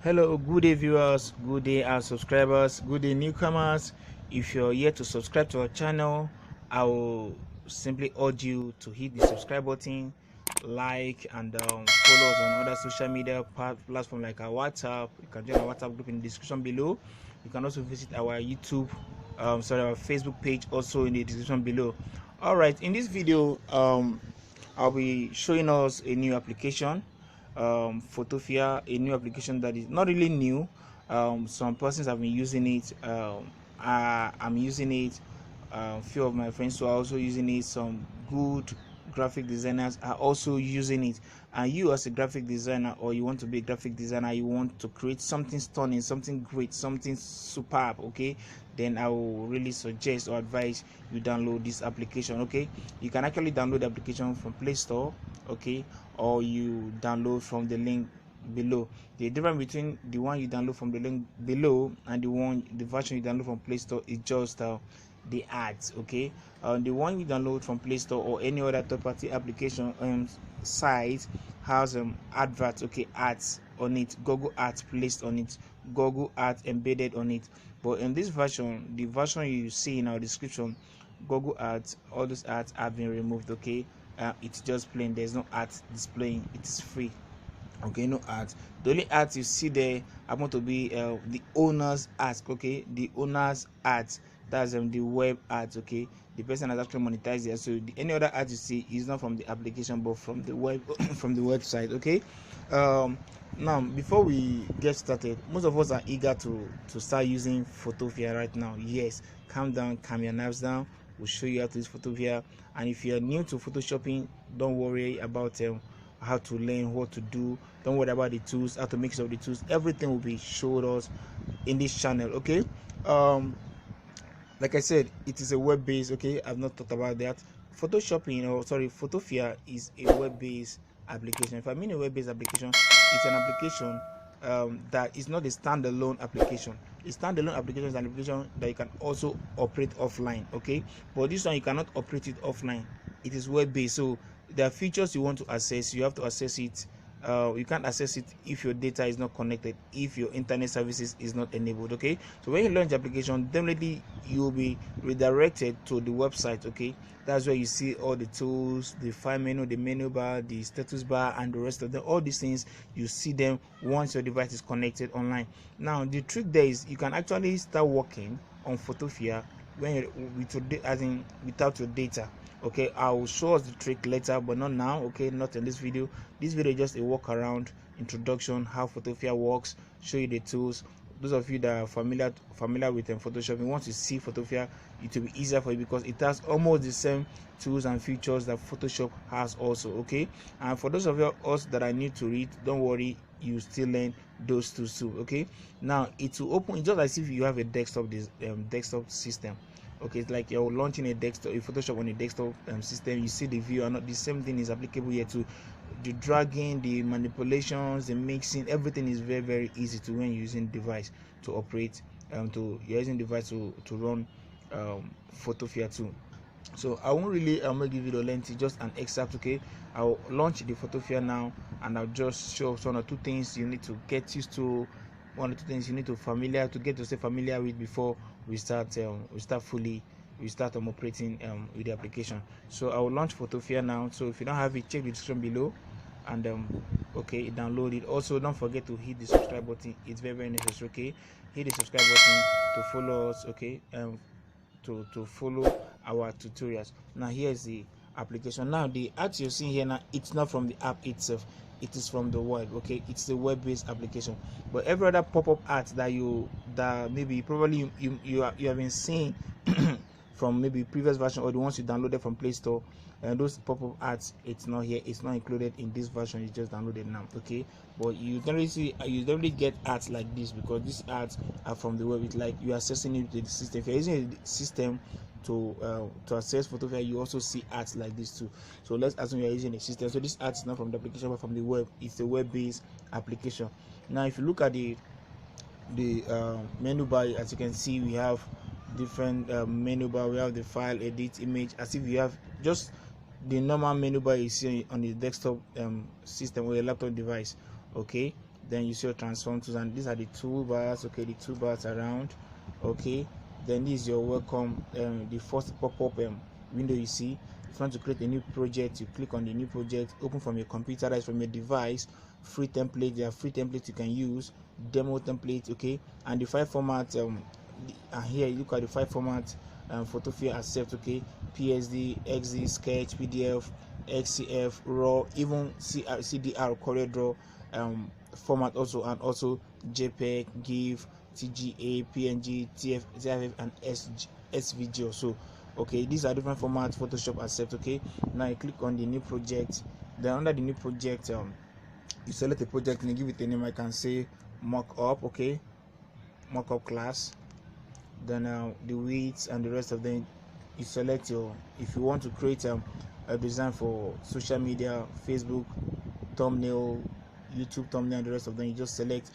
Hello, good day viewers, good day our subscribers, good day newcomers. If you're yet to subscribe to our channel, I will simply urge you to hit the subscribe button, like, and follow us on other social media platforms like our WhatsApp. You can join our WhatsApp group in the description below. You can also visit our YouTube, our Facebook page also in the description below. All right, in this video, I'll be showing us a new application, Photopea, a new application that is not really new. Some persons have been using it. I'm using it. A few of my friends are also using it. Some good graphic designers are also using it. And you, as a graphic designer, or you want to be a graphic designer, you want to create something stunning, something great, something superb, okay, then I will really suggest or advise you download this application. Okay, you can actually download the application from Play Store, okay, or you download from the link below. The difference between the one you download from the link below and the version you download from Play Store is just the ads. Okay, the one you download from Play Store or any other third-party application site has adverts, okay, ads on it, Google ads placed on it, Google ads embedded on it. But in this version, the version you see in our description, Google ads, all those ads have been removed. Okay, it's just plain, there's no ads displaying, it is free. Okay, no ads. The only ads you see there happen to be the owner's ads. Okay, the owner's ads, that's the web ads. Okay, the person has actually monetized there, so any other ads you see is not from the application but from the web from the website. Okay, now before we get started, most of us are eager to start using Photopea right now. Yes, calm down, calm your nerves down. We'll show you how to use Photopea. And if you're new to photoshopping, don't worry about how to learn what to do. Don't worry about the tools, how to mix up the tools. Everything will be showed us in this channel. Okay, like I said, it is a web-based. Okay, I've not talked about that. Photopea is a web-based application. If I mean a web-based application, it's an application that is not a standalone application. A standalone application is an application that you can also operate offline. Okay, but this one you cannot operate it offline. It is web-based, so there are features you want to access. You have to access it. You can't access it if your data is not connected, if your internet services is not enabled. Okay, so when you launch the application, definitely you will be redirected to the website. Okay, that's where you see all the tools, the file menu, the menu bar, the status bar, and the rest of them. All these things you see them once your device is connected online. Now the trick there is you can actually start working on Photopea without your data. Okay, I will show us the trick later, but not now. Okay, not in this video. This video is just a walk around introduction, how Photopea works, show you the tools. Those of you that are familiar with Photoshop, once you see Photopea, it will be easier for you because it has almost the same tools and features that Photoshop has also. Okay, and for those of us that are new to it, don't worry, you still learn those tools too. Okay, now it will open just as if you have a desktop system. Okay, it's like you're launching a Photoshop on a desktop system. You see the view, and the same thing is applicable here to the dragging, the manipulations, the mixing. Everything is very, very easy to when you're using device to operate. You're using device to run Photopea too. So I won't really make the video lengthy, just an excerpt. Okay, I'll launch the Photopea now, and I'll just show one or two things you need to get used to, one or two things you need to get yourself familiar with before we start operating with the application. So I will launch Photopea now. So if you don't have it, check the description below, and okay, download it. Also, don't forget to hit the subscribe button. It's very, very necessary. Okay, hit the subscribe button to follow us. Okay, to follow our tutorials. Now here's the application. Now the ads you're seeing here now, it's not from the app itself, it is from the web. Okay, it's the web-based application. But every other pop-up ads that maybe probably you have been seeing from maybe previous version or the ones you downloaded from Play Store, and those pop-up ads, it's not here, it's not included in this version you just downloaded now. Okay, but you don't get ads like this because these ads are from the web. It's like you are accessing it with the system. If you're using the system to access Photopea, you also see ads like this too. So let's assume you're using a system, so this ads is not from the application but from the web. It's a web-based application. Now if you look at the menu bar, as you can see, we have different menu bar. We have the file, edit, image, as if you have just the normal menu bar you see on the desktop system or your laptop device. Okay, then you see your transform tools, and these are the toolbars. Okay, the toolbars around. Okay, then this is your welcome, the first pop-up window you see. If you want to create a new project, you click on the new project, open from your computer, that's from your device. Free template, there are free templates you can use, demo template. Okay, and the file format, and here you look at the file format. Photopea accept, okay, PSD, XD, Sketch, PDF, XCF, RAW, even CDR, CorelDRAW format also, and also JPEG, GIF, TGA, PNG, TIFF, and SVG also. Okay, these are different formats Photoshop accept. Okay, now you click on the new project, then under the new project, you select a project and you give it a name. I can say mockup. Okay, mockup class. Then the width and the rest of them, you select your, if you want to create a design for social media, Facebook thumbnail, YouTube thumbnail, and the rest of them, you just select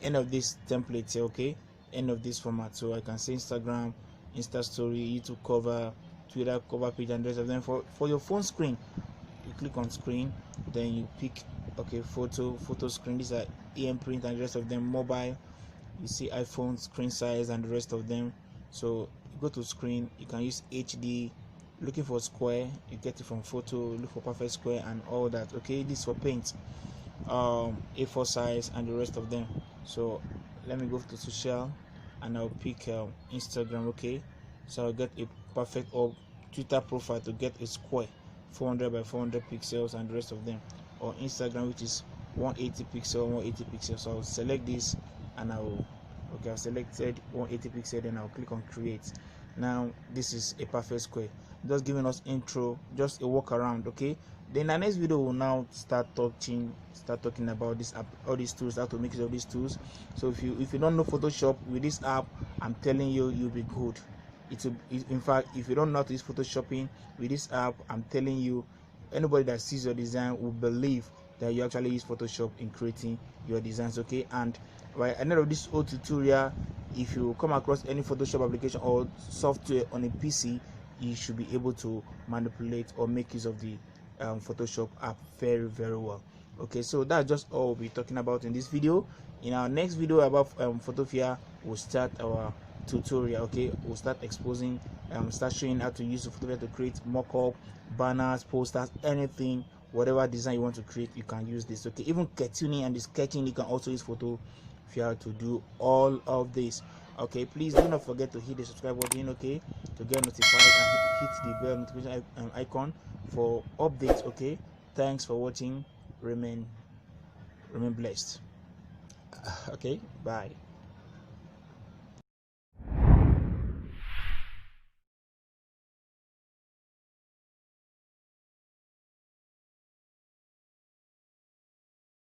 any of these templates here. Okay, any of this format. So I can say Instagram, Insta story, YouTube cover, Twitter cover page, and the rest of them. For your phone screen, you click on screen, then you pick, okay, photo screen. These are EM print and the rest of them. Mobile, you see iPhone screen size and the rest of them. So you go to screen, you can use HD. Looking for square, you get it from photo. Look for perfect square and all that. Okay, this for paint, A4 size and the rest of them. So let me go to social and I'll pick Instagram. Okay, so I'll get a perfect, or Twitter profile to get a square 400 by 400 pixels and the rest of them, or Instagram, which is 180 pixels. So I'll select this and I'll, okay, I've selected 180 pixel, then I'll click on create. Now this is a perfect square, just giving us intro, just a walk around. Okay, then the next video will now start talking about this app, all these tools, how to make use of these tools. So if you don't know Photoshop with this app, I'm telling you, you'll be good. In fact, if you don't know how to use Photoshopping with this app, I'm telling you, anybody that sees your design will believe that you actually use Photoshop in creating your designs. Okay, and by the end of this whole tutorial, if you come across any Photoshop application or software on a PC, you should be able to manipulate or make use of the Photoshop app very, very well. Okay, so that's just all we'll be talking about in this video. In our next video about Photopea, we'll start our tutorial. Okay, we'll start exposing, start showing how to use Photopea to create mock-up, banners, posters, anything, whatever design you want to create, you can use this. Okay, even cartooning and the sketching, you can also use Photopea to do all of this. Okay, please do not forget to hit the subscribe button, okay, to get notified, and hit the bell notification icon for updates. Okay, thanks for watching. Remain blessed. Okay, bye.